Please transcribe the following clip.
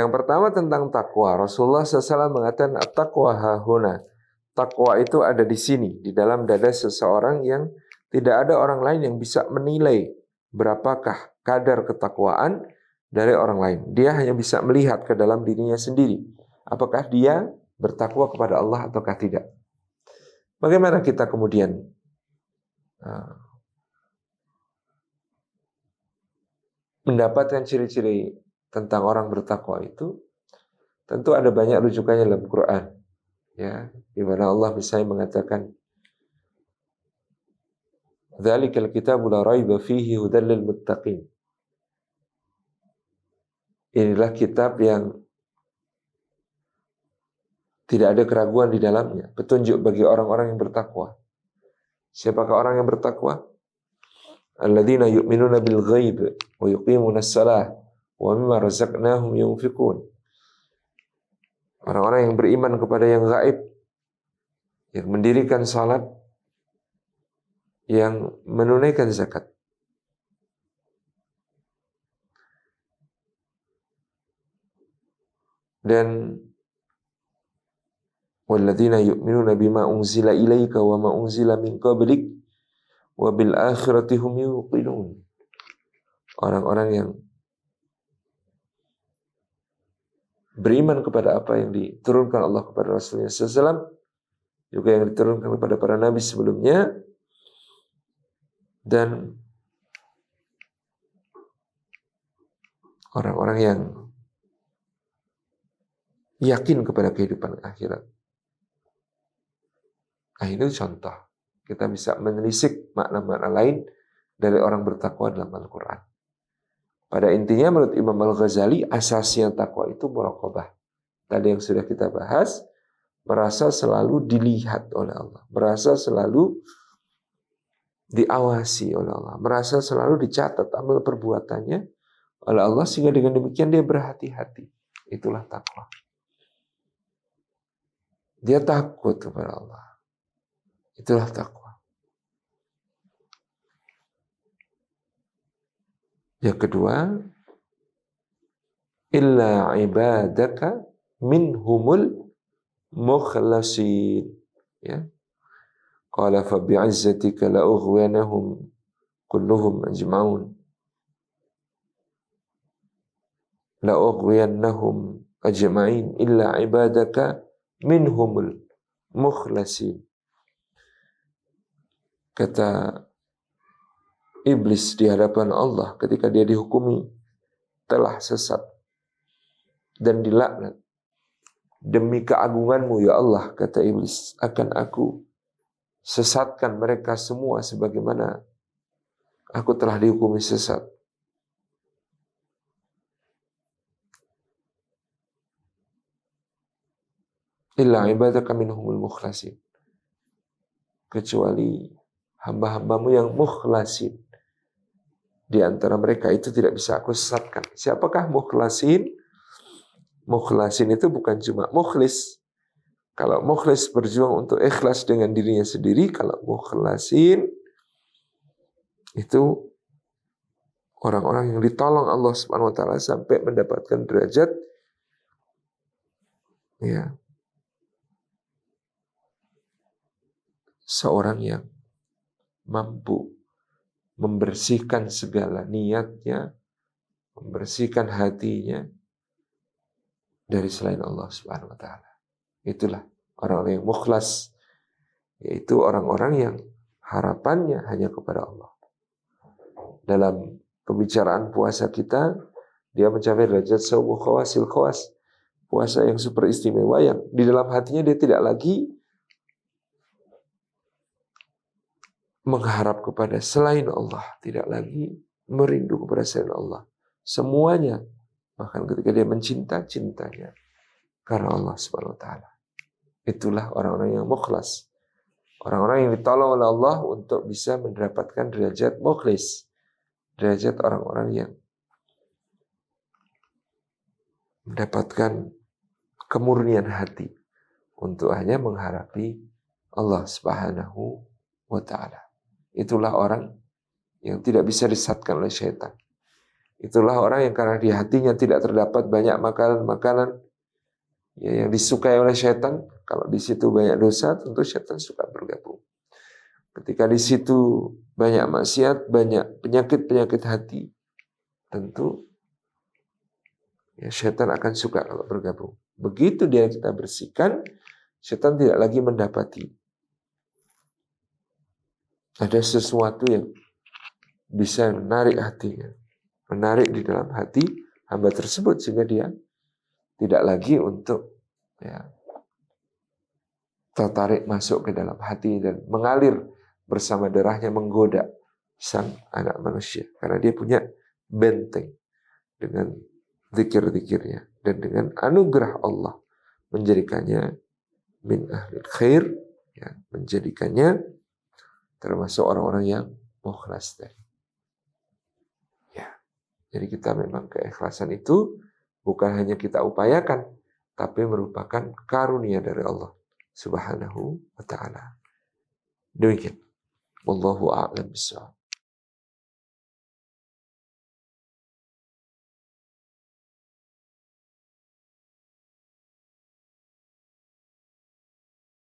Yang pertama tentang takwa. Rasulullah SAW mengatakan at-taqwa hahuna. Takwa itu ada di sini, di dalam dada seseorang yang tidak ada orang lain yang bisa menilai berapakah kadar ketakwaan dari orang lain. Dia hanya bisa melihat ke dalam dirinya sendiri. Apakah dia bertakwa kepada Allah ataukah tidak. Bagaimana kita kemudian mendapatkan ciri-ciri tentang orang bertakwa itu? Tentu ada banyak rujukannya dalam Quran. Ya, di mana Allah misalnya mengatakan Dzalikal kitabu la raiba fihi hudal lil muttaqin. Inilah kitab yang tidak ada keraguan di dalamnya, petunjuk bagi orang-orang yang bertakwa. Siapakah orang yang bertakwa? Alladzina yu'minuna bil ghaib wa yuqimunas shalah wa mimma razaqnahum yunfiqun. Orang-orang yang beriman kepada yang gaib, yang mendirikan salat, yang menunaikan zakat. Dan walladzina yu'minuna bima unzila ilaika wa ma unzila min qablik wa bil akhirati hum yuqinun. Orang-orang yang beriman kepada apa yang diturunkan Allah kepada Rasulnya SAW, juga yang diturunkan kepada para nabi sebelumnya, dan orang-orang yang yakin kepada kehidupan akhirat. Nah, ini contoh. Kita bisa menelisik makna-makna lain dari orang bertakwa dalam Al-Quran. Pada intinya menurut Imam Al-Ghazali, asasnya takwa itu muraqabah. Tadi yang sudah kita bahas, merasa selalu dilihat oleh Allah, merasa selalu diawasi oleh Allah, merasa selalu dicatat amal perbuatannya oleh Allah, sehingga dengan demikian dia berhati-hati. Itulah takwa. Dia takut kepada Allah. Itulah takwa. Yang kedua, illa ibadaka minhumul mukhlasin. Ya. Qala fa bi'izzatika la ughwinahum kulluhum ajma'un. La ughwinahum ajma'in illa ibadaka minhumul mukhlasin. Kata iblis di hadapan Allah ketika dia dihukumi telah sesat dan dilaknat. Demi keagunganmu ya Allah, kata iblis, akan aku sesatkan mereka semua sebagaimana aku telah dihukumi sesat. Illa ibadaka minhumul mukhlasin. Kecuali hamba-hambamu yang mukhlasin. Di antara mereka itu tidak bisa aku sesatkan. Siapakah mukhlasin? Mukhlasin itu bukan cuma mukhlis. Kalau mukhlis berjuang untuk ikhlas dengan dirinya sendiri, kalau mukhlasin itu orang-orang yang ditolong Allah Subhanahu wa taala sampai mendapatkan derajat ya seorang yang mampu membersihkan segala niatnya, membersihkan hatinya dari selain Allah Subhanahu wa taala. Itulah orang-orang yang mukhlas, yaitu orang-orang yang harapannya hanya kepada Allah. Dalam pembicaraan puasa kita, dia mencapai derajat saumu khawasil khawas, puasa yang super istimewa, yang di dalam hatinya dia tidak lagi mengharap kepada selain Allah, tidak lagi merindu kepada selain Allah. Semuanya, bahkan ketika dia mencinta, cintanya karena Allah Subhanahu wa taala. Itulah orang-orang yang mukhlas. Orang-orang yang ditolong oleh Allah untuk bisa mendapatkan derajat mukhlis. Derajat orang-orang yang mendapatkan kemurnian hati untuk hanya mengharapi Allah Subhanahu wa taala. Itulah orang yang tidak bisa disesatkan oleh syaitan. Itulah orang yang karena di hatinya tidak terdapat banyak makanan-makanan ya, yang disukai oleh setan. Kalau di situ banyak dosa, tentu setan suka bergabung. Ketika di situ banyak maksiat, banyak penyakit-penyakit hati, tentu ya setan akan suka kalau bergabung. Begitu dia kita bersihkan, setan tidak lagi mendapati ada sesuatu yang bisa menarik hatinya, menarik di dalam hati hamba tersebut, sehingga dia tidak lagi untuk ya, tertarik masuk ke dalam hati dan mengalir bersama darahnya menggoda sang anak manusia. Karena dia punya benteng dengan zikir-zikirnya dan dengan anugerah Allah menjadikannya min ahlil khair, ya, menjadikannya termasuk orang-orang yang mukhlas tadi. Ya, jadi kita memang keikhlasan itu bukan hanya kita upayakan, tapi merupakan karunia dari Allah Subhanahu wa ta'ala. Demikian. Wallahu a'lam bishawab.